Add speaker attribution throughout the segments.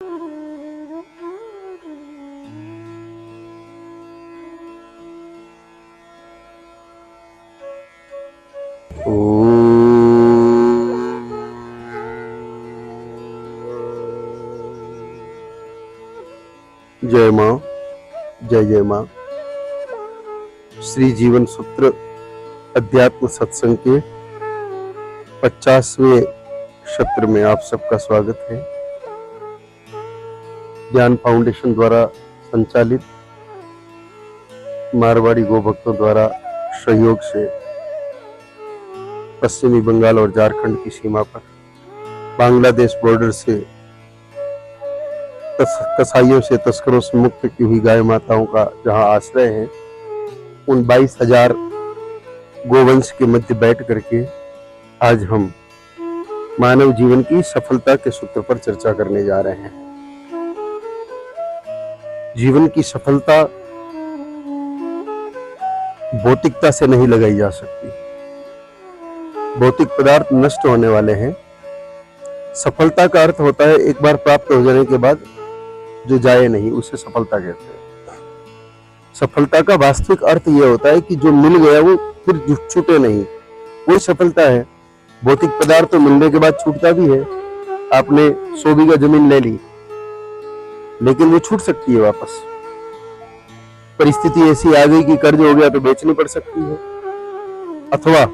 Speaker 1: जय माँ, जय जय माँ। श्री जीवन सूत्र अध्यात्म सत्संग के 50वें सत्र में आप सबका स्वागत है। ज्ञान फाउंडेशन द्वारा संचालित मारवाड़ी गोभक्तों द्वारा सहयोग से पश्चिमी बंगाल और झारखंड की सीमा पर बांग्लादेश बॉर्डर से कसाईयों से, तस्करों से मुक्त की हुई गाय माताओं का जहां आश्रय है, उन 22,000 गोवंश के मध्य बैठ करके आज हम मानव जीवन की सफलता के सूत्र पर चर्चा करने जा रहे हैं। जीवन की सफलता भौतिकता से नहीं लगाई जा सकती। भौतिक पदार्थ नष्ट होने वाले हैं। सफलता का अर्थ होता है एक बार प्राप्त हो जाने के बाद जो जाए नहीं, उसे सफलता कहते हैं। सफलता का वास्तविक अर्थ यह होता है कि जो मिल गया वो फिर छूटे नहीं, वही सफलता है। भौतिक पदार्थ तो मिलने के बाद छूटता भी है। आपने 100 बीघा जमीन ले ली, लेकिन वो छूट सकती है वापस। परिस्थिति ऐसी आ गई कि कर्ज हो गया तो बेचनी पड़ सकती है, अथवा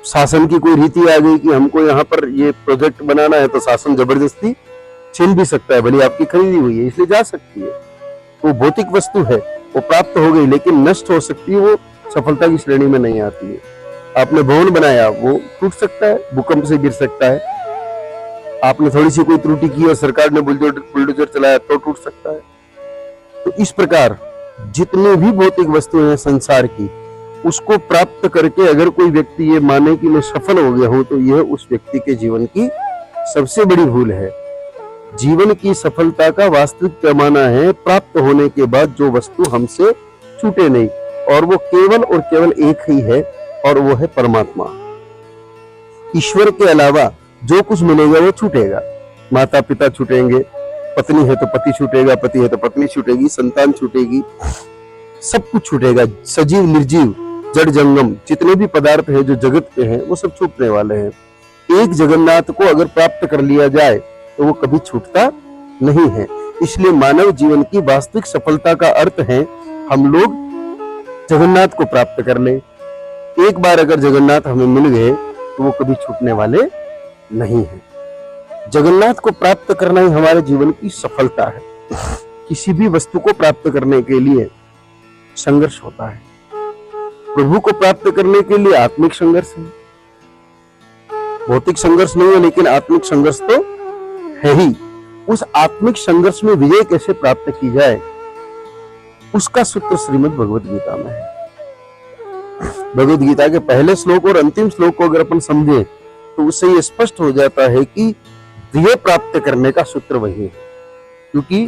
Speaker 1: शासन की कोई रीति आ गई कि हमको यहाँ पर ये प्रोजेक्ट बनाना है, तो शासन जबरदस्ती छीन भी सकता है, भले आपकी खरीदी हुई है, इसलिए जा सकती है। वो भौतिक वस्तु है, वो प्राप्त हो गई, लेकिन नष्ट हो सकती है, वो सफलता की श्रेणी में नहीं आती है। आपने भवन बनाया, वो टूट सकता है, भूकंप से गिर सकता है। आपने थोड़ी सी कोई त्रुटि की और सरकार ने बुलडोजर चलाया तो टूट सकता है। तो इस प्रकार जितनी भी भौतिक वस्तुएं हैं संसार की, उसको प्राप्त करके अगर कोई व्यक्ति ये माने कि मैं सफल हो गया हूं, तो यह उस व्यक्ति के जीवन की सबसे बड़ी भूल है। जीवन की सफलता का वास्तविक पैमाना है प्राप्त होने के बाद जो वस्तु हमसे छूटे नहीं, और वो केवल और केवल एक ही है, और वो है परमात्मा। ईश्वर के अलावा जो कुछ मिलेगा वो छूटेगा। माता पिता छूटेंगे, पत्नी है तो पति छूटेगा, पति है तो पत्नी छूटेगी, संतान छूटेगी, सब कुछ छूटेगा। सजीव निर्जीव जड़ जंगम जितने भी पदार्थ हैं जो जगत पे हैं, वो सब छूटने वाले हैं। एक जगन्नाथ को अगर प्राप्त कर लिया जाए तो वो कभी छूटता नहीं है। इसलिए मानव जीवन की वास्तविक सफलता का अर्थ है हम लोग जगन्नाथ को प्राप्त कर ले। एक बार अगर जगन्नाथ हमें मिल गए तो वो कभी छूटने वाले नहीं है। जगन्नाथ को प्राप्त करना ही हमारे जीवन की सफलता है। किसी भी वस्तु को प्राप्त करने के लिए संघर्ष होता है। प्रभु को प्राप्त करने के लिए आत्मिक संघर्ष है। भौतिक संघर्ष नहीं है, लेकिन आत्मिक संघर्ष तो है ही। उस आत्मिक संघर्ष में विजय कैसे प्राप्त की जाए, उसका सूत्र श्रीमद् भगवद गीता में है। भगवद गीता के पहले श्लोक और अंतिम श्लोक को अगर अपन समझे तो उससे ये स्पष्ट हो जाता है कि विजय प्राप्त करने का सूत्र वही है। क्योंकि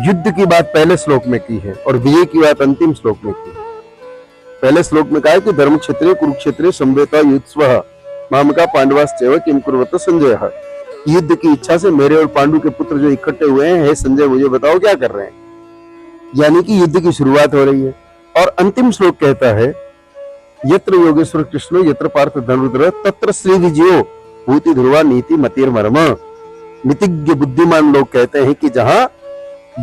Speaker 1: युद्ध की बात पहले श्लोक में की है और विजय की बात अंतिम श्लोक में की है। पहले श्लोक में कहा है कि धर्म क्षेत्रे कुरुक्षेत्रे संवेता युत्स्वः मामका पांडवाश्चैव किम कुर्वत संजय। युद्ध की इच्छा से मेरे और पांडु के पुत्र जो इकट्ठे हुए हैं, हे संजय मुझे बताओ क्या कर रहे हैं। यानी कि युद्ध की शुरुआत हो रही है। और अंतिम श्लोक कहता है यत्र योगेश्वर कृष्ण यत्र पार्थ धनुर्धर तत्र श्री विजयो भूति ध्रुवा नीति मतिर मर्म। नीतिज्ञ बुद्धिमान लोग कहते हैं कि जहां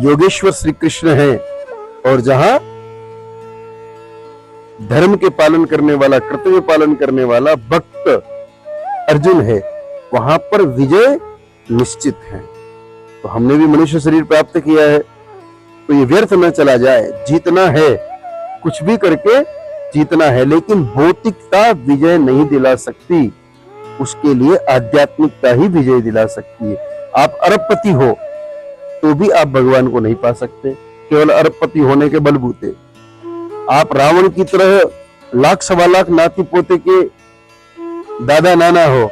Speaker 1: योगेश्वर श्री कृष्ण है और जहां धर्म के पालन करने वाला, कर्तव्य पालन करने वाला भक्त अर्जुन है, वहां पर विजय निश्चित है। तो हमने भी मनुष्य शरीर प्राप्त किया है, तो ये व्यर्थ न चला जाए। जीतना है, कुछ भी करके जीतना है, लेकिन भौतिकता विजय नहीं दिला सकती। उसके लिए आध्यात्मिकता ही विजय दिला सकती है। आप अरबपति हो तो भी आप भगवान को नहीं पा सकते केवल अरबपति होने के बलबूते। आप रावण की तरह लाख सवा लाख नाती पोते के दादा नाना हो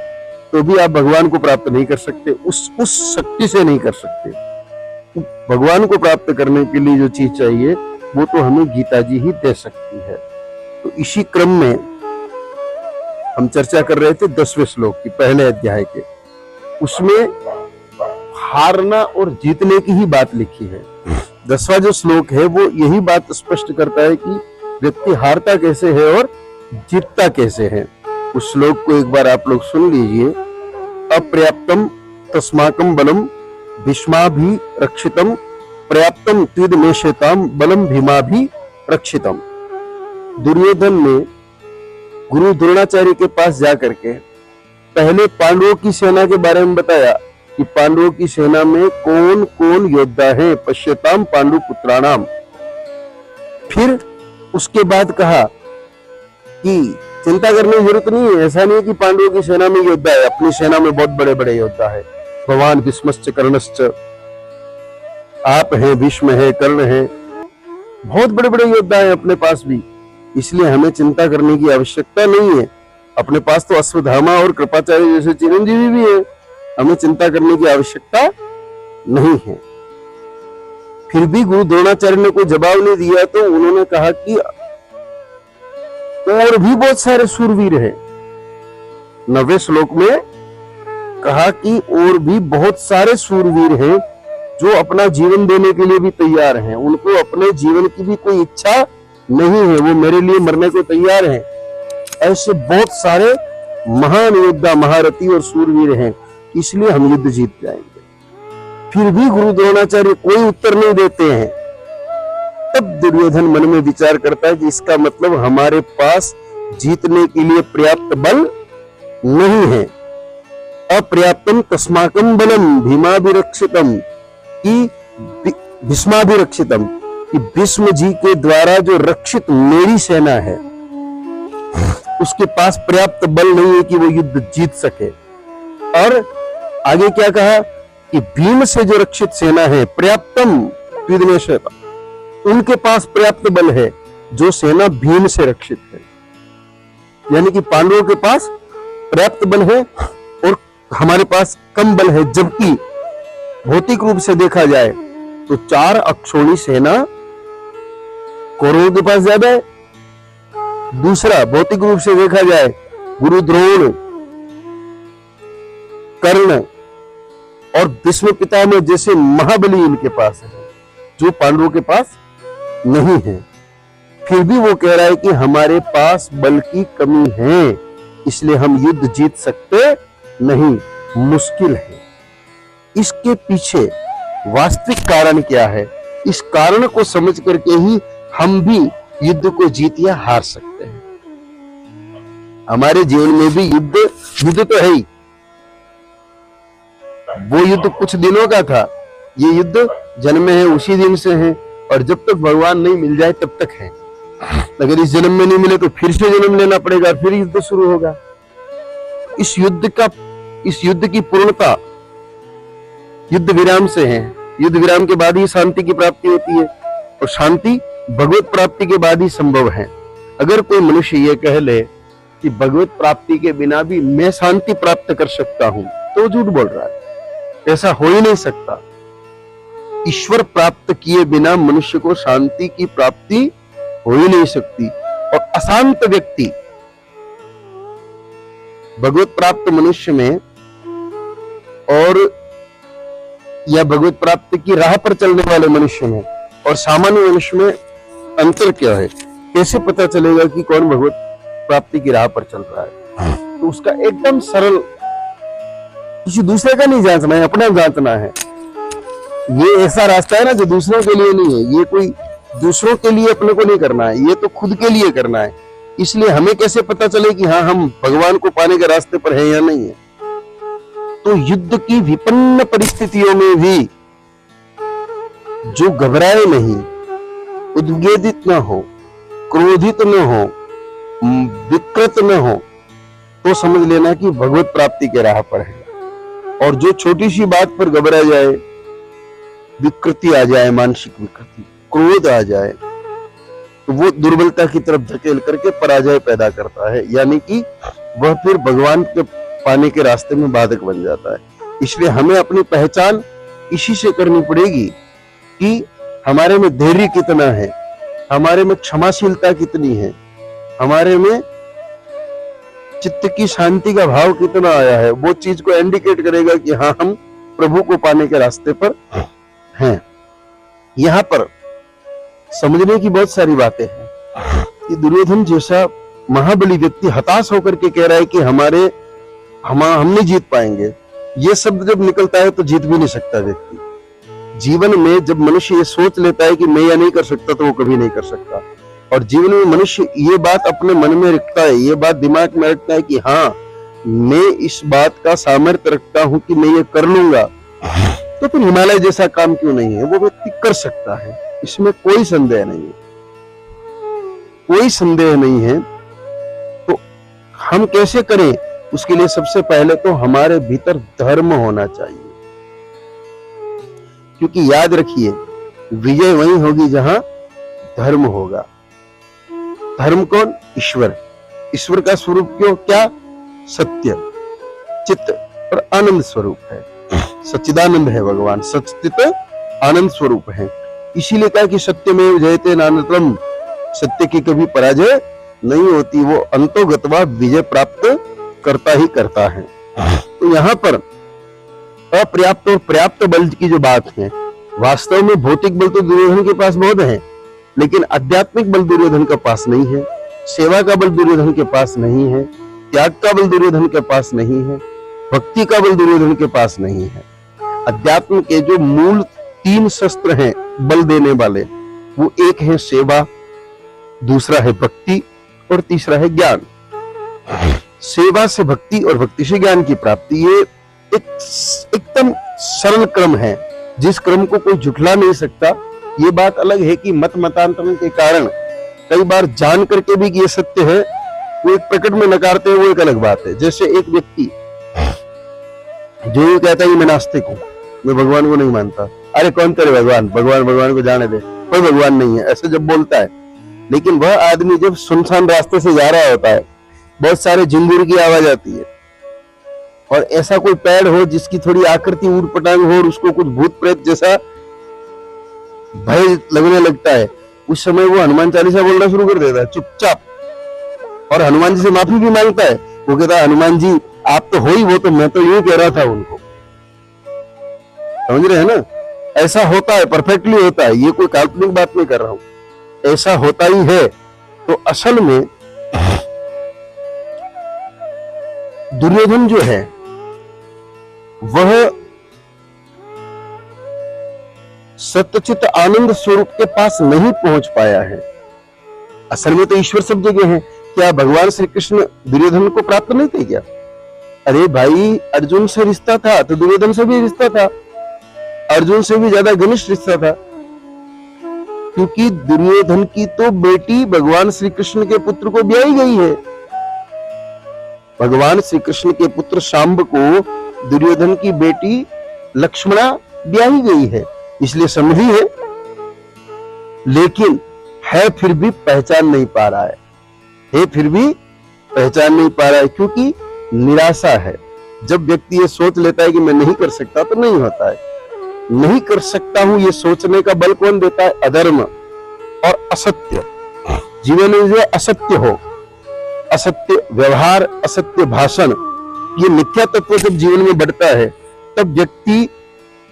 Speaker 1: तो भी आप भगवान को प्राप्त नहीं कर सकते। उस शक्ति से नहीं कर सकते। भगवान को प्राप्त करने के लिए जो चीज चाहिए वो तो हमें गीता जी ही दे सकती है। तो इसी क्रम में हम चर्चा कर रहे थे 10वें श्लोक की, पहले अध्याय के। उसमें हारना और जीतने की ही बात लिखी है। 10वां जो श्लोक है वो यही बात स्पष्ट करता है कि व्यक्ति हारता कैसे है और जीतता कैसे है। उस श्लोक को एक बार आप लोग सुन लीजिए। अपर्याप्तम तस्माकं बलम भीष्माभि रक्षितम पर्याप्तम त्विदमेशताम बलम भीमाभि रक्षितम। दुर्योधन ने गुरु द्रोणाचार्य के पास जाकर के पहले पांडवों की सेना के बारे में बताया कि पांडवों की सेना में कौन कौन योद्धा है, पश्यताम पांडु पुत्राणाम। फिर उसके बाद कहा कि चिंता करने की जरूरत नहीं है, ऐसा नहीं है कि पांडवों की सेना में योद्धा है, अपनी सेना में बहुत बड़े बड़े योद्धा है, भगवान भीष्मश्च कर्णश्च, आप हैं, भीष्म है, कर्ण है, बहुत बड़े बड़े योद्धा है अपने पास भी, इसलिए हमें चिंता करने की आवश्यकता नहीं है। अपने पास तो अश्वत्थामा और कृपाचार्य जैसे चिरंजीवी भी है, हमें चिंता करने की आवश्यकता नहीं है। फिर भी गुरु द्रोणाचार्य ने कोई जवाब नहीं दिया तो उन्होंने कहा कि और भी बहुत सारे शूरवीर हैं। 9वें श्लोक में कहा कि और भी बहुत सारे शूरवीर हैं जो अपना जीवन देने के लिए भी तैयार हैं, उनको अपने जीवन की भी कोई इच्छा नहीं है, वो मेरे लिए मरने को तैयार हैं। ऐसे बहुत सारे महान योद्धा, महारथी और शूरवीर हैं, इसलिए हम युद्ध जीत जाएंगे। फिर भी गुरु द्रोणाचार्य कोई उत्तर नहीं देते हैं। तब दुर्योधन मन में विचार करता है कि इसका मतलब हमारे पास जीतने के लिए पर्याप्त बल नहीं है। अपर्याप्तम तस्माकं बलम भीमाभिरक्षितम कि भीष्माभिरक्षितम, कि भीष्म जी के द्वारा जो रक्षित मेरी सेना है उसके पास पर्याप्त बल नहीं है कि वो युद्ध जीत सके। और आगे क्या कहा कि भीम से जो रक्षित सेना है, पर्याप्तम त्विदमेशताम, उनके पास पर्याप्त बल है जो सेना भीम से रक्षित है। यानी कि पांडवों के पास पर्याप्त बल है और हमारे पास कम बल है। जबकि भौतिक रूप से देखा जाए तो 4 अक्षौणी सेना कौरवों के पास ज्यादा है। दूसरा, भौतिक रूप से देखा जाए गुरु द्रोण, कर्ण और भीष्म पितामह जैसे महाबली इनके पास है, जो पांडवों के पास नहीं है। फिर भी वो कह रहा है कि हमारे पास बल की कमी है, इसलिए हम युद्ध जीत सकते नहीं, मुश्किल है। इसके पीछे वास्तविक कारण क्या है, इस कारण को समझ करके ही हम भी युद्ध को जीत या हार सकते हैं। हमारे जीवन में भी युद्ध तो है ही। वो युद्ध कुछ दिनों का था, ये युद्ध जन्मे है उसी दिन से है, और जब तक भगवान नहीं मिल जाए तब तक है। अगर इस जन्म में नहीं मिले तो फिर से जन्म लेना पड़ेगा, फिर युद्ध शुरू होगा। इस युद्ध की पूर्णता युद्ध विराम से है। युद्ध विराम के बाद ही शांति की प्राप्ति होती है, और शांति भगवत प्राप्ति के बाद ही संभव है। अगर कोई मनुष्य ये कह ले कि भगवत प्राप्ति के बिना भी मैं शांति प्राप्त कर सकता हूं, तो झूठ बोल रहा है। ऐसा हो ही नहीं सकता। ईश्वर प्राप्त किए बिना मनुष्य को शांति की प्राप्ति हो ही नहीं सकती। और अशांत व्यक्ति भगवत प्राप्त मनुष्य में और या भगवत प्राप्ति की राह पर चलने वाले मनुष्य में और सामान्य मनुष्य में अंतर क्या है? कैसे पता चलेगा कि कौन भगवत प्राप्ति की राह पर चल रहा है? तो उसका एकदम सरल, किसी दूसरे का नहीं जांचना है, अपना जांचना है। ये ऐसा रास्ता है ना जो दूसरों के लिए नहीं है। ये कोई दूसरों के लिए अपने को नहीं करना है, ये तो खुद के लिए करना है। इसलिए हमें कैसे पता चले कि हाँ हम भगवान को पाने के रास्ते पर हैं या नहीं है? तो युद्ध की विपन्न परिस्थितियों में भी जो घबराए नहीं, उद्वेलित न हो, क्रोधित न हो, विकृत न हो, तो समझ लेना कि भगवत प्राप्ति के राह पर है। और जो छोटी सी बात पर घबरा जाए, विकृति आ जाए, मानसिक विकृति, क्रोध आ जाए, तो वो दुर्बलता की तरफ धकेल करके पराजय पैदा करता है। यानी कि वह फिर भगवान के पाने के रास्ते में बाधक बन जाता है। इसलिए हमें अपनी पहचान इसी से करनी पड़ेगी कि हमारे में धैर्य कितना है, हमारे में क्षमाशीलता कितनी है, हमारे में चित्त की शांति का भाव कितना आया है, वो चीज को इंडिकेट करेगा कि हाँ हम प्रभु को पाने के रास्ते पर हैं। यहाँ पर समझने की बहुत सारी बातें हैं कि दुर्योधन जैसा महाबली व्यक्ति हताश होकर के कह रहा है कि हम नहीं जीत पाएंगे, ये शब्द जब निकलता है तो जीत भी नहीं सकता व्यक्ति। जीवन में जब मनुष्य ये सोच लेता है कि मैं यह नहीं कर सकता तो वो कभी नहीं कर सकता। और जीवन में मनुष्य ये बात अपने मन में रखता है, ये बात दिमाग में रखता है कि हाँ मैं इस बात का सामर्थ्य रखता हूं कि मैं ये कर लूंगा, तो फिर हिमालय जैसा काम क्यों नहीं है, वो व्यक्ति कर सकता है, इसमें कोई संदेह नहीं है, कोई संदेह नहीं है। तो हम कैसे करें, उसके लिए सबसे पहले तो हमारे भीतर धर्म होना चाहिए, क्योंकि याद रखिए विजय वहीं होगी जहां धर्म होगा। धर्म कौन? ईश्वर। ईश्वर का स्वरूप क्यों? क्या? सत्य, चित्त और आनंद स्वरूप है। सच्चिदानंद है भगवान, सच्चित आनंद स्वरूप है। इसीलिए कहा कि सत्यमेव जयते नानतम, सत्य की कभी पराजय नहीं होती, वो अंतोगतवा विजय प्राप्त करता ही करता है। तो यहाँ पर अपर्याप्त और पर्याप्त बल की जो बात है, वास्तव में भौतिक बल तो दुर्योधन के पास बहुत है, लेकिन आध्यात्मिक बल दुर्योधन के पास नहीं है, सेवा का बल दुर्योधन के पास नहीं है, त्याग का बल दुर्योधन के पास नहीं है, भक्ति का बल दुर्योधन के पास नहीं है। अध्यात्म के जो मूल 3 शस्त्र हैं बल देने वाले, वो एक है सेवा, दूसरा है भक्ति और तीसरा है ज्ञान। सेवा से भक्ति और भक्ति से ज्ञान की प्राप्ति, ये एकदम सरल क्रम है जिस क्रम को कोई झुठला नहीं सकता। ये बात अलग है कि मत मतांतरण के कारण कई बार जान करके भी कि ये सत्य है, वो एक प्रकट में नकारते हैं, वो एक अलग बात है। जैसे एक व्यक्ति जो ये कहता है कि मैं नास्तिक हूं, मैं भगवान को नहीं मानता, अरे कौन तेरे भगवान, भगवान को जाने दे, कोई भगवान नहीं है, ऐसे जब बोलता है, लेकिन वह आदमी जब सुनसान रास्ते से जा रहा होता है, बहुत सारे झिंगुर की आवाज आती है और ऐसा कोई पेड़ हो जिसकी थोड़ी आकृति ऊट पटांग हो और उसको कुछ भूत प्रेत जैसा भय लगने लगता है, उस समय वो हनुमान चालीसा बोलना शुरू कर देता है चुपचाप, और हनुमान जी से माफी भी मांगता है। वो कहता है हनुमान जी आप तो हो ही, वो तो मैं तो यूं कह रहा था उनको। समझ रहे हैं ना? ऐसा होता है, परफेक्टली होता है, ये कोई काल्पनिक बात नहीं कर रहा हूं, ऐसा होता ही है। तो असल में दुर्योधन जो है वह सत्यचित आनंद स्वरूप के पास नहीं पहुंच पाया है। असल में तो ईश्वर सब जगह है। क्या भगवान श्री कृष्ण दुर्योधन को प्राप्त नहीं थे क्या? अरे भाई, अर्जुन से रिश्ता था तो दुर्योधन से भी रिश्ता था, अर्जुन से भी ज्यादा घनिष्ठ रिश्ता था, क्योंकि दुर्योधन की तो बेटी भगवान श्री कृष्ण के पुत्र को ब्याही गई है। भगवान श्री कृष्ण के पुत्र शांब को दुर्योधन की बेटी लक्ष्मणा ब्याही गई है, इसलिए समझी है, लेकिन है फिर भी पहचान नहीं पा रहा है फिर भी पहचान नहीं पा रहा है, क्योंकि निराशा है। जब व्यक्ति ये सोच लेता है कि मैं नहीं कर सकता, तो नहीं होता है। नहीं कर सकता हूं ये सोचने का बल कौन देता है? अधर्म और असत्य। जीवन में जो असत्य हो, असत्य व्यवहार, असत्य भाषण, ये मिथ्या तत्व जब जीवन में बढ़ता है, तब व्यक्ति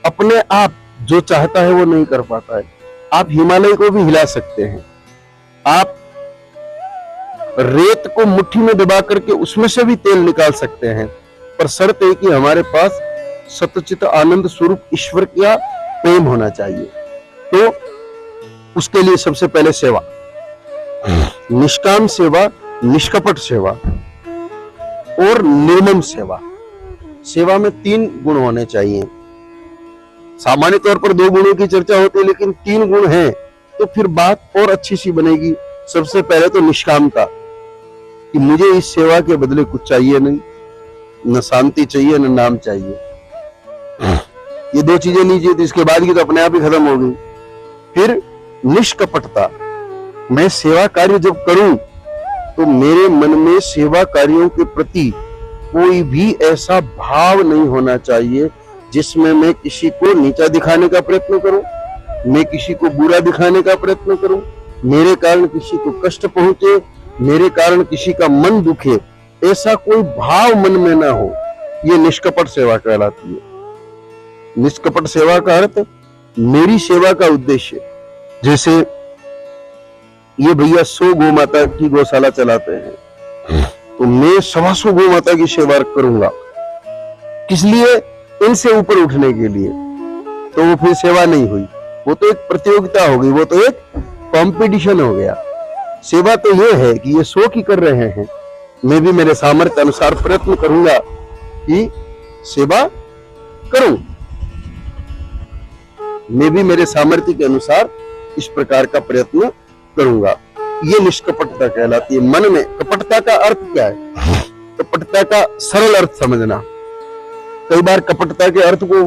Speaker 1: अपने आप जो चाहता है वो नहीं कर पाता है। आप हिमालय को भी हिला सकते हैं, आप रेत को मुट्ठी में दबा करके उसमें से भी तेल निकाल सकते हैं, पर शर्त है कि हमारे पास सत्यचित आनंद स्वरूप ईश्वर का प्रेम होना चाहिए। तो उसके लिए सबसे पहले सेवा, निष्काम सेवा, निष्कपट सेवा और निर्मम सेवा। सेवा में 3 गुण होने चाहिए। सामान्य तौर पर 2 गुणों की चर्चा होती है, लेकिन 3 गुण हैं तो फिर बात और अच्छी सी बनेगी। सबसे पहले तो निष्कामता, कि मुझे इस सेवा के बदले कुछ चाहिए नहीं, न शांति चाहिए न नाम चाहिए, ये 2 चीजें नहीं चाहिए, तो इसके बाद की तो अपने आप ही खत्म हो गई। फिर निष्कपटता, मैं सेवा कार्य जब करूं तो मेरे मन में सेवा कार्यों के प्रति कोई भी ऐसा भाव नहीं होना चाहिए जिसमें मैं किसी को नीचा दिखाने का प्रयत्न करूं, मैं किसी को बुरा दिखाने का प्रयत्न करूं, मेरे कारण किसी को कष्ट पहुंचे, मेरे कारण किसी का मन दुखे, ऐसा कोई भाव मन में ना हो, ये निष्कपट सेवा कहलाती है। निष्कपट सेवा का अर्थ मेरी सेवा का उद्देश्य, जैसे ये भैया 100 गौ माता की गौशाला चलाते हैं, तो मैं 125 गौ माता की सेवा करूंगा, किस लिए? इनसे ऊपर उठने के लिए। तो वो फिर सेवा नहीं हुई, वो तो एक प्रतियोगिता हो गई, वो तो एक कंपटीशन हो गया। सेवा तो ये है कि ये 100 की कर रहे हैं, मैं भी मेरे सामर्थ्य अनुसार प्रयत्न करूंगा कि सेवा करूं, मैं भी मेरे सामर्थ्य के अनुसार इस प्रकार का प्रयत्न करूंगा। ये निष्कपटता कहलाती है। मन में कपटता का अर्थ क्या है? कपटता का सरल अर्थ समझना। कई बार कपटता के अर्थ को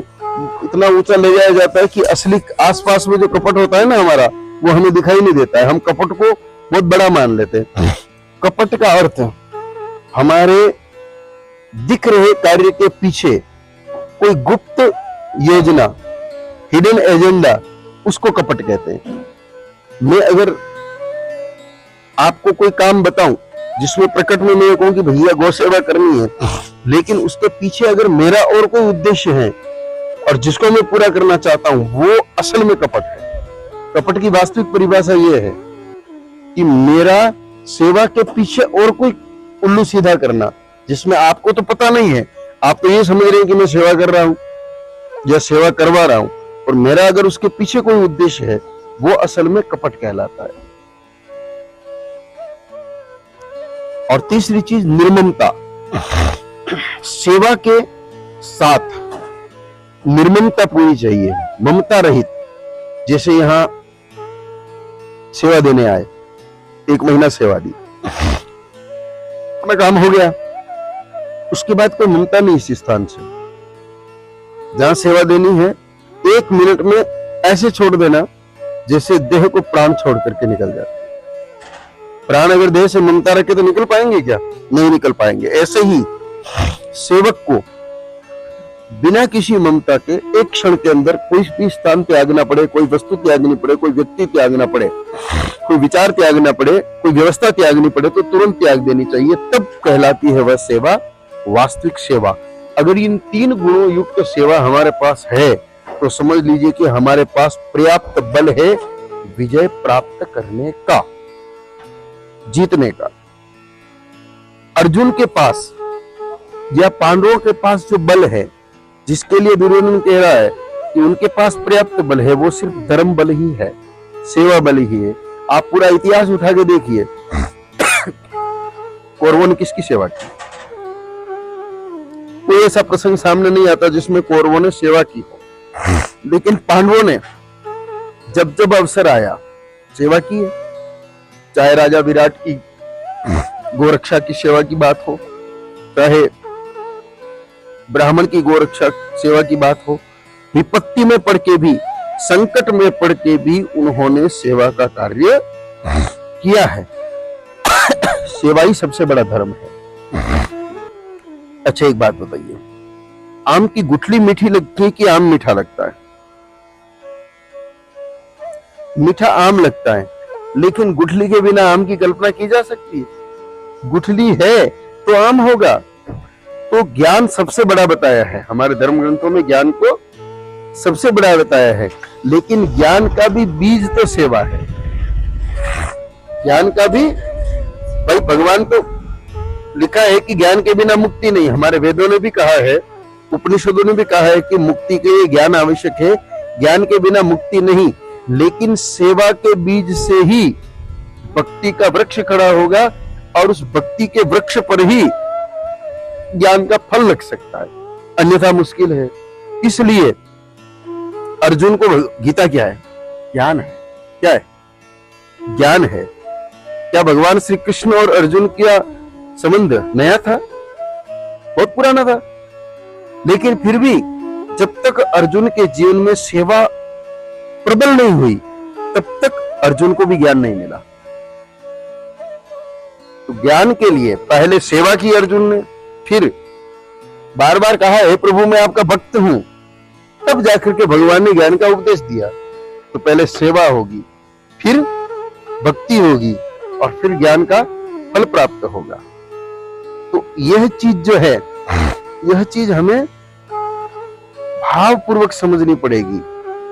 Speaker 1: इतना ऊंचा ले जाया जाता है कि असली आसपास में जो कपट होता है ना हमारा, वो हमें दिखाई नहीं देता है, हम कपट को बहुत बड़ा मान लेते हैं। कपट का अर्थ हमारे दिख रहे कार्य के पीछे कोई गुप्त योजना, हिडन एजेंडा, उसको कपट कहते हैं। मैं अगर आपको कोई काम बताऊं जिसमें प्रकट में मैं कहूं कि भैया गौ सेवा करनी है, लेकिन उसके पीछे अगर मेरा और कोई उद्देश्य है और जिसको मैं पूरा करना चाहता हूं, वो असल में कपट है। कपट की वास्तविक परिभाषा ये है कि मेरा सेवा के पीछे और कोई उल्लू सीधा करना, जिसमें आपको तो पता नहीं है, आप तो ये समझ रहे हैं कि मैं सेवा कर रहा हूं या सेवा करवा रहा हूं, और मेरा अगर उसके पीछे कोई उद्देश्य है, वो असल में कपट कहलाता है। और तीसरी चीज निर्ममता। सेवा के साथ निर्ममता पूरी चाहिए, ममता रहित। जैसे यहां सेवा देने आए, 1 महीना सेवा दी, अपना काम हो गया, उसके बाद कोई ममता नहीं इस स्थान से। जहां सेवा देनी है 1 मिनट में ऐसे छोड़ देना जैसे देह को प्राण छोड़ करके निकल जाते। प्राण अगर देह से ममता रखे तो निकल पाएंगे क्या? नहीं निकल पाएंगे। ऐसे ही सेवक को बिना किसी ममता के एक क्षण के अंदर कोई भी स्थान त्यागना पड़े, कोई वस्तु त्यागनी पड़े, कोई व्यक्ति त्यागना पड़े, कोई विचार त्यागना पड़े, कोई व्यवस्था त्यागनी पड़े, तो तुरंत त्याग देनी चाहिए। तब कहलाती है वह सेवा वास्तविक सेवा। अगर इन 3 गुणों युक्त सेवा हमारे पास है तो समझ लीजिए कि हमारे पास पर्याप्त बल है विजय प्राप्त करने का, जीतने का। अर्जुन के पास या पांडवों के पास जो बल है, जिसके लिए दुर्योधन कह रहा है कि उनके पास पर्याप्त बल है, वो सिर्फ धर्म बल ही है, सेवा बल ही है। आप पूरा इतिहास उठा के देखिए, कौरवों ने किसकी सेवा की? कोई ऐसा प्रसंग सामने नहीं आता जिसमें कौरवों ने सेवा की हो, लेकिन पांडवों ने जब जब अवसर आया सेवा की है। चाहे राजा विराट की गोरक्षा की सेवा की बात हो, चाहे ब्राह्मण की गोरक्षा सेवा की बात हो, विपत्ति में पड़ के भी, संकट में पड़ के भी उन्होंने सेवा का कार्य किया है। सेवा ही सबसे बड़ा धर्म है। अच्छा एक बात बताइए, आम की गुठली मीठी लगती है कि आम मीठा लगता है? मीठा आम लगता है, लेकिन गुठली के बिना आम की कल्पना की जा सकती है? गुठली है तो आम होगा। तो ज्ञान सबसे बड़ा बताया है, हमारे धर्म ग्रंथों में ज्ञान को सबसे बड़ा बताया है, लेकिन ज्ञान का भी बीज तो सेवा है। ज्ञान का भी, भाई भगवान तो लिखा है कि ज्ञान के बिना मुक्ति नहीं। हमारे वेदों ने भी कहा है, उपनिषदों ने भी कहा है कि मुक्ति के लिए ज्ञान आवश्यक है, ज्ञान के बिना मुक्ति नहीं। लेकिन सेवा के बीज से ही भक्ति का वृक्ष खड़ा होगा, और उस भक्ति के वृक्ष पर ही ज्ञान का फल लग सकता है, अन्यथा मुश्किल है। इसलिए अर्जुन को गीता क्या है? ज्ञान है। क्या है? ज्ञान है। क्या भगवान श्री कृष्ण और अर्जुन का संबंध नया था? बहुत पुराना था। लेकिन फिर भी जब तक अर्जुन के जीवन में सेवा प्रबल नहीं हुई, तब तक अर्जुन को भी ज्ञान नहीं मिला। तो ज्ञान के लिए पहले सेवा की अर्जुन ने, फिर बार बार कहा है प्रभु मैं आपका भक्त हूं, तब जाकर के भगवान ने ज्ञान का उपदेश दिया। तो पहले सेवा होगी, फिर भक्ति होगी, और फिर ज्ञान का फल प्राप्त होगा। तो यह चीज जो है, यह चीज हमें भावपूर्वक समझनी पड़ेगी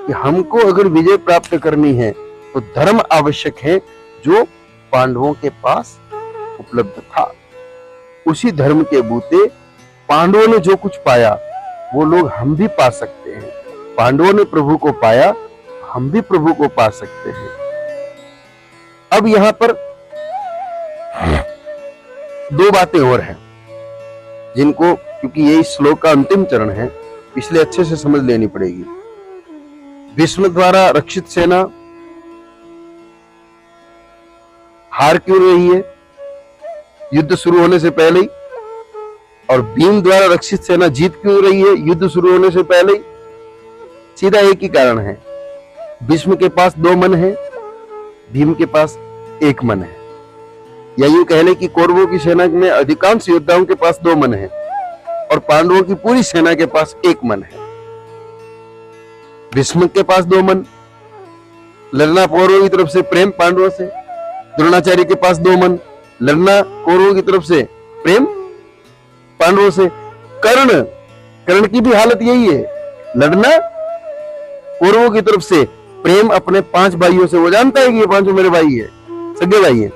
Speaker 1: कि हमको अगर विजय प्राप्त करनी है तो धर्म आवश्यक है जो पांडवों के पास उपलब्ध था। उसी धर्म के बूते पांडवों ने जो कुछ पाया वो लोग हम भी पा सकते हैं। पांडवों ने प्रभु को पाया, हम भी प्रभु को पा सकते हैं। अब यहां पर दो बातें और हैं जिनको, क्योंकि ये इस श्लोक का अंतिम चरण है इसलिए अच्छे से समझ लेनी पड़ेगी। भीष्म द्वारा रक्षित सेना हार क्यों रही है युद्ध शुरू होने से पहले ही, और भीम द्वारा रक्षित सेना जीत क्यों रही है युद्ध शुरू होने से पहले ही? सीधा एक ही कारण है, भीष्म के पास 2 मन है, भीम के पास 1 मन है। या यूं कह ले कि कौरवों की सेना में अधिकांश योद्धाओं के पास 2 मन है और पांडवों की पूरी सेना के पास 1 मन है। भीष्म के पास 2 मन, लड़ना कौरवों की तरफ से, प्रेम पांडवों से। द्रोणाचार्य के पास 2 मन, लड़ना कौरवों की तरफ से, प्रेम पांडवों से। कर्ण की भी हालत यही है, लड़ना कौरवों की तरफ से, प्रेम अपने 5 भाइयों से। वो जानता है कि ये 5 मेरे भाई है, सगे भाई है,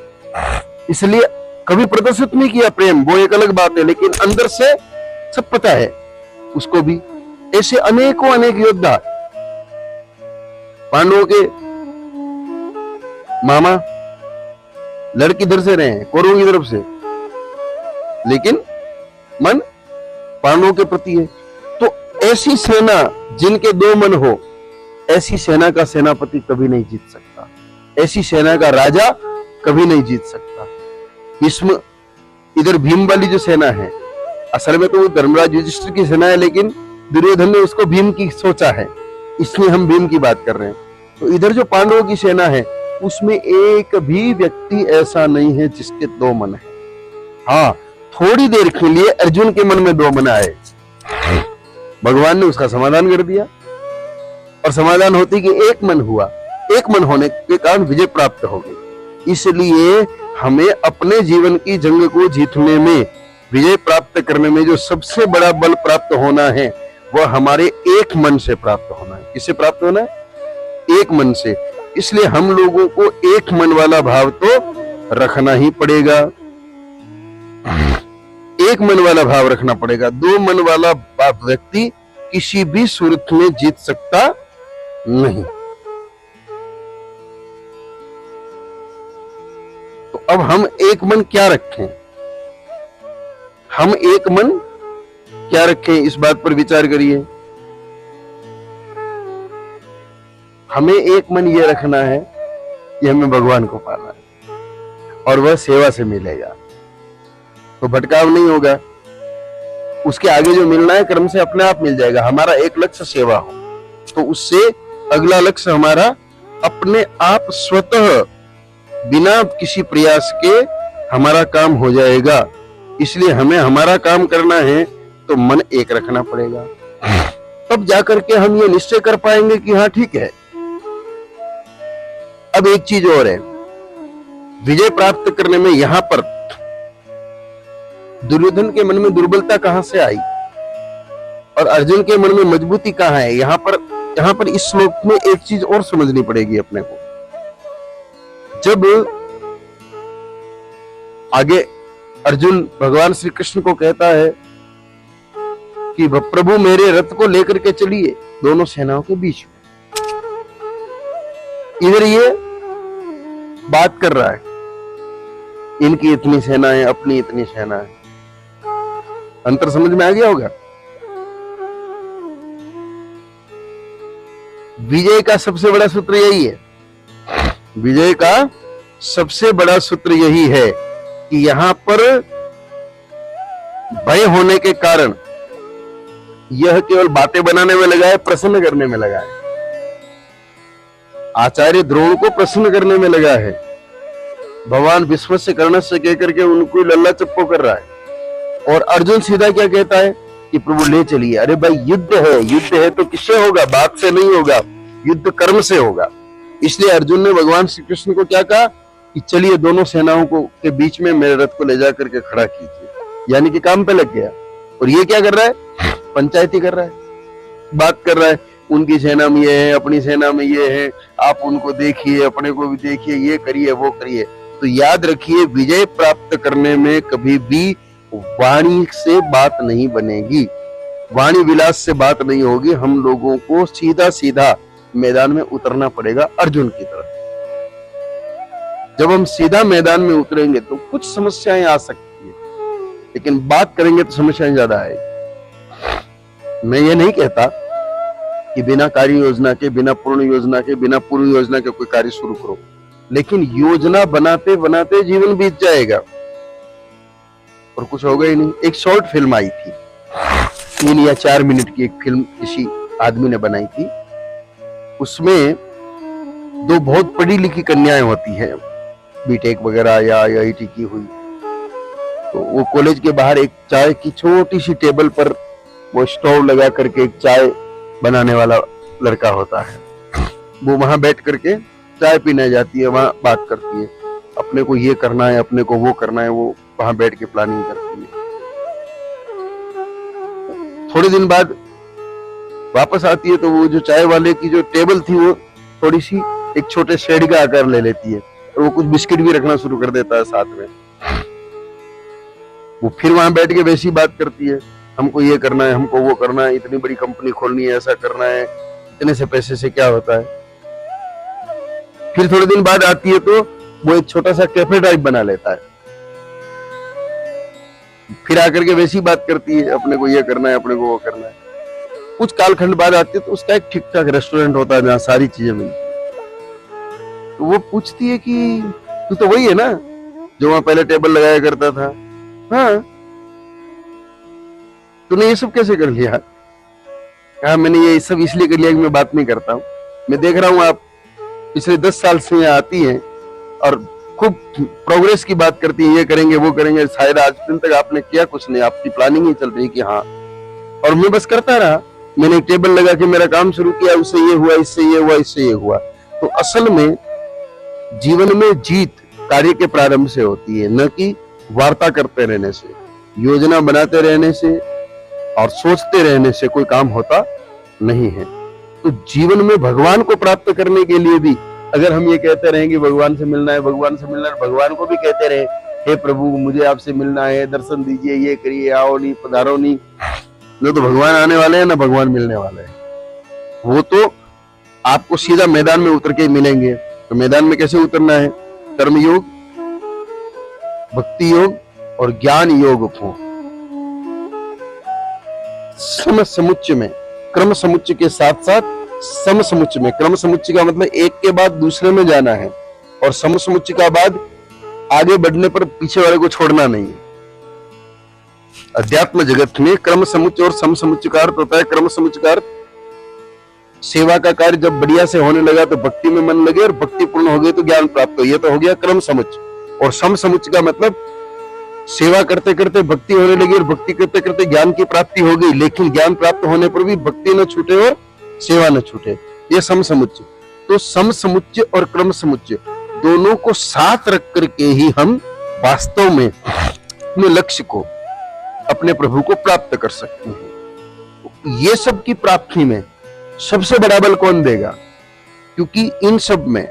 Speaker 1: इसलिए कभी प्रदर्शित नहीं किया प्रेम, वो एक अलग बात है, लेकिन अंदर से सब पता है उसको भी। ऐसे अनेकों अनेक योद्धा, पांडवों के मामा लड़ किधर से रहे हैं, कौरवों की तरफ से, लेकिन मन पांडवों के प्रति है। तो ऐसी सेना जिनके 2 मन हो, ऐसी सेना का सेनापति कभी नहीं जीत सकता, ऐसी सेना का राजा कभी नहीं जीत सकता। भीष्म, इधर भीम वाली जो सेना है, असल में तो वो धर्मराज युधिष्ठिर की सेना है, लेकिन दुर्योधन ने उसको भीम की सोचा है, इसलिए हम भीम की बात कर रहे हैं। तो इधर जो पांडवों की सेना है उसमें एक भी व्यक्ति ऐसा नहीं है जिसके 2 मन है। हाँ, थोड़ी देर के लिए अर्जुन के मन में 2 मन आए, भगवान ने उसका समाधान कर दिया, और समाधान होती कि 1 मन हुआ। 1 मन होने के कारण विजय प्राप्त हो गई। इसलिए हमें अपने जीवन की जंग को जीतने में, विजय प्राप्त करने में जो सबसे बड़ा बल प्राप्त होना है वह हमारे 1 मन से प्राप्त होना है। किससे प्राप्त होना है? 1 मन से। इसलिए हम लोगों को 1 मन वाला भाव तो रखना ही पड़ेगा, 1 मन वाला भाव रखना पड़ेगा। 2 मन वाला व्यक्ति किसी भी सूरत में जीत सकता नहीं। तो अब हम 1 मन क्या रखें, हम 1 मन क्या रखें, इस बात पर विचार करिए। हमें 1 मन यह रखना है कि हमें भगवान को पाना है, और वह सेवा से मिलेगा, तो भटकाव नहीं होगा। उसके आगे जो मिलना है कर्म से अपने आप मिल जाएगा। हमारा एक लक्ष्य सेवा हो, तो उससे अगला लक्ष्य हमारा अपने आप स्वतः बिना किसी प्रयास के हमारा काम हो जाएगा। इसलिए हमें हमारा काम करना है तो मन एक रखना पड़ेगा, तब जाकर के हम ये निश्चय कर पाएंगे कि हाँ ठीक है। अब एक चीज और है, विजय प्राप्त करने में यहां पर दुर्योधन के मन में दुर्बलता कहां से आई और अर्जुन के मन में मजबूती कहां है, यहां पर इस श्लोक में एक चीज और समझनी पड़ेगी अपने को। जब आगे अर्जुन भगवान श्री कृष्ण को कहता है कि प्रभु मेरे रथ को लेकर के चलिए दोनों सेनाओं के बीच में, इधर ये बात कर रहा है, इनकी इतनी सेना है, अपनी इतनी सेना है। अंतर समझ में आ गया होगा। विजय का सबसे बड़ा सूत्र यही है, विजय का सबसे बड़ा सूत्र यही है कि यहां पर भय होने के कारण यह केवल बातें बनाने में लगा है, प्रसन्न करने में लगा है। आचार्य द्रोण को प्रसन्न करने में लगा है, भगवान विश्व से कर्ण से कहकर के उनको लल्ला चप्पो कर रहा है। और अर्जुन सीधा क्या कहता है कि प्रभु ले चलिए। अरे भाई युद्ध है तो किससे होगा? बात से नहीं होगा, युद्ध कर्म से होगा। इसलिए अर्जुन ने भगवान श्री कृष्ण को क्या कहा कि चलिए दोनों सेनाओं को के बीच में मेरे रथ को ले जाकर के खड़ा कीजिए। यानी कि काम पे लग गया। और ये क्या कर रहा है, पंचायती कर रहा है, बात कर रहा है, उनकी सेना में ये है, अपनी सेना में ये है, आप उनको देखिए, अपने को भी देखिए, ये करिए वो करिए। तो याद रखिए, विजय प्राप्त करने में कभी भी वाणी से बात नहीं बनेगी, वाणी विलास से बात नहीं होगी। हम लोगों को सीधा सीधा मैदान में उतरना पड़ेगा अर्जुन की तरह। जब हम सीधा मैदान में उतरेंगे तो कुछ समस्याएं आ सकती है, लेकिन बात करेंगे तो समस्याएं ज्यादा आएगी। मैं ये नहीं कहता कि बिना कार्य योजना के, बिना पूर्ण योजना के, बिना पूर्व योजना के कोई कार्य शुरू करो, लेकिन योजना बनाते बनाते जीवन बीत जाएगा और कुछ होगा ही नहीं। एक शॉर्ट फिल्म आई थी, 3 या 4 मिनट की एक फिल्म किसी आदमी ने बनाई थी। उसमें 2 बहुत पढ़ी लिखी कन्याएं होती हैं, बीटेक वगैरह या आईआईटी की हुई। तो वो कॉलेज के बाहर एक चाय की छोटी सी टेबल पर वो स्टोव लगा करके एक चाय बनाने वाला लड़का होता है, वो वहां बैठ करके चाय पीने जाती है, वहां बात करती है, अपने को ये करना है, अपने को वो करना है, वो वहां बैठ के प्लानिंग करती है। थोड़े दिन बाद वापस आती है तो वो जो चाय वाले की जो टेबल थी वो थोड़ी सी एक छोटे शेड का आकार ले लेती है और वो कुछ बिस्किट भी रखना शुरू कर देता है साथ में। वो फिर वहां बैठ के वैसी बात करती है, हमको ये करना है, हमको वो करना है, इतनी बड़ी कंपनी खोलनी है, ऐसा करना है, इतने से पैसे से क्या होता है। फिर थोड़े दिन बाद आती है तो वो एक छोटा सा कैफे टाइप बना लेता है, फिर आकर के वैसी बात करती है, अपने को ये करना है, अपने को वो करना है। कुछ कालखंड बाद आती है तो उसका एक ठीक ठाक रेस्टोरेंट होता है जहाँ सारी चीजें मिलती है। तो वो पूछती है कि तू तो वही है ना जो वहां पहले टेबल लगाया करता था? हाँ। तूने ये सब कैसे कर लिया? कहा मैंने ये सब इसलिए कर लिया कि मैं बात नहीं करता हूँ, मैं देख रहा हूँ आप पिछले 10 साल से यहाँ आती हैं और खूब प्रोग्रेस की बात करती है, ये करेंगे वो करेंगे, शायद आज दिन तक आपने किया कुछ नहीं, आपकी प्लानिंग ही चल रही कि हाँ, और मैं बस करता रहा। मैंने एक टेबल लगा के मेरा काम शुरू किया, उससे ये हुआ, इससे ये हुआ, इससे ये हुआ। तो असल में जीवन में जीत कार्य के प्रारंभ से होती है, न कि वार्ता करते रहने से, योजना बनाते रहने से और सोचते रहने से कोई काम होता नहीं है। तो जीवन में भगवान को प्राप्त करने के लिए भी अगर हम ये कहते रहें कि भगवान से मिलना है, भगवान से मिलना है, भगवान को भी कहते रहे हे प्रभु मुझे आपसे मिलना है, दर्शन दीजिए, ये करिए, आओ नहीं, पधारो नहीं, न तो भगवान आने वाले हैं ना भगवान मिलने वाले हैं। वो तो आपको सीधा मैदान में उतर के मिलेंगे। तो मैदान में कैसे उतरना है? कर्म योग, भक्ति योग और ज्ञान योग को सम समुच्चय में, क्रम समुच्चय के साथ साथ सम समुच्चय में। क्रम समुच्चय का मतलब एक के बाद दूसरे में जाना है, और सम समुच्चय का बाद आगे बढ़ने पर पीछे वाले को छोड़ना नहीं है। अध्यात्म जगत में क्रम समुच्चय और सम समुच्चय का अर्थ होता है, क्रम समुच्चय का अर्थ सेवा का कार्य जब बढ़िया से होने लगा तो भक्ति में मन लगे, और भक्ति पूर्ण हो गई तो ज्ञान प्राप्त हो, ये तो हो गया क्रम समुच्चय। और सम समुच्चय का मतलब सेवा करते करते भक्ति होने लगी और भक्ति करते करते ज्ञान की प्राप्ति हो गई, लेकिन ज्ञान प्राप्त होने पर भी भक्ति न छूटे और सेवा न छूटे, ये सम समुच्चय। तो सम समुच्चय और क्रम समुच्चय दोनों को साथ रख करके ही हम वास्तव में अपने लक्ष्य को, अपने प्रभु को प्राप्त कर सकते हैं। ये सब की प्राप्ति में सबसे बड़ा बल कौन देगा? क्योंकि इन सब में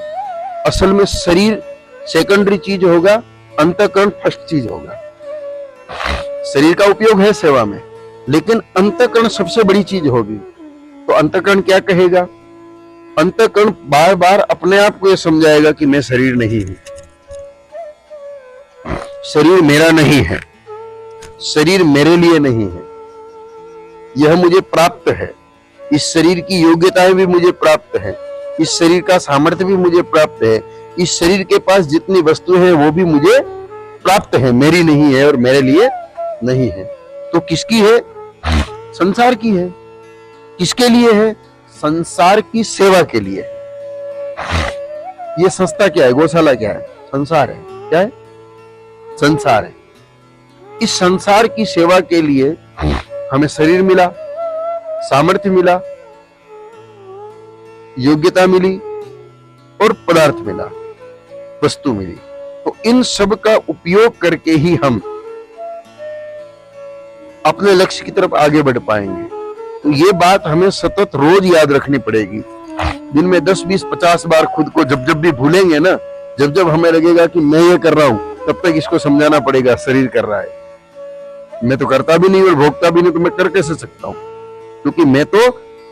Speaker 1: असल में शरीर सेकेंडरी चीज होगा, अंतःकरण फर्स्ट चीज होगा। शरीर का उपयोग है सेवा में, लेकिन अंतःकरण सबसे बड़ी चीज होगी। तो अंतःकरण क्या कहेगा? अंतःकरण बार बार अपने आप को यह समझाएगा कि मैं शरीर नहीं हूं, शरीर मेरा नहीं है, शरीर मेरे लिए नहीं है, यह मुझे प्राप्त है, इस शरीर की योग्यताएं भी मुझे प्राप्त है, इस शरीर का सामर्थ्य भी मुझे प्राप्त है, इस शरीर के पास जितनी वस्तुएं हैं वो भी मुझे प्राप्त है, मेरी नहीं है और मेरे लिए नहीं है। तो किसकी है? संसार की है। किसके लिए है? संसार की सेवा के लिए। ये संस्था क्या है? गौशाला क्या है? संसार है। क्या है? संसार है। इस संसार की सेवा के लिए हमें शरीर मिला, सामर्थ्य मिला, योग्यता मिली और पदार्थ मिला, वस्तु मिली। तो इन सब का उपयोग करके ही हम अपने लक्ष्य की तरफ आगे बढ़ पाएंगे। तो ये बात हमें सतत रोज याद रखनी पड़ेगी। दिन में 10, 20, 50 बार खुद को जब जब भी भूलेंगे ना, जब जब हमें लगेगा कि मैं ये कर रहा हूं, तब तक इसको समझाना पड़ेगा शरीर कर रहा है। मैं तो करता भी नहीं और भोगता भी नहीं, तो मैं कर कैसे सकता हूं? क्योंकि मैं तो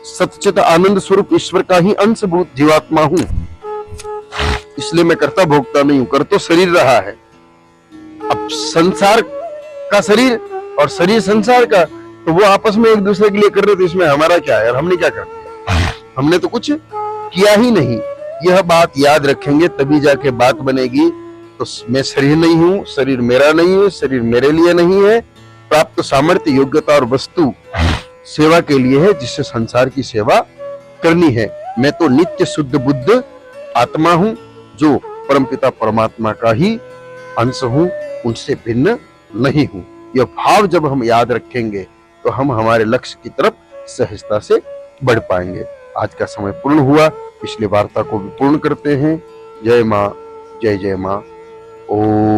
Speaker 1: सच्चित आनंद स्वरूप ईश्वर का ही अंशभूत जीवात्मा हूं, इसलिए मैं करता भोगता नहीं हूं। कर तो शरीर रहा है। अब संसार का शरीर और शरीर संसार का, तो वो आपस में एक दूसरे के लिए कर रहे थे, इसमें हमारा क्या है? और हमने क्या कर दिया? हमने तो कुछ किया ही नहीं। यह बात याद रखेंगे तभी जाके बात बनेगी। तो मैं शरीर नहीं हूं, शरीर मेरा नहीं है, शरीर मेरे लिए नहीं है। प्राप्त सामर्थ्य, योग्यता और वस्तु सेवा के लिए है, जिससे संसार की सेवा करनी है। मैं तो नित्य शुद्ध बुद्ध आत्मा हूं, जो परमपिता परमात्मा का ही अंश हूं, उनसे भिन्न नहीं हूं। यह भाव जब हम याद रखेंगे तो हम हमारे लक्ष्य की तरफ सहजता से बढ़ पाएंगे। आज का समय पूर्ण हुआ, पिछली वार्ता को भी पूर्ण करते हैं। जय मां, जय जय मां। ओम।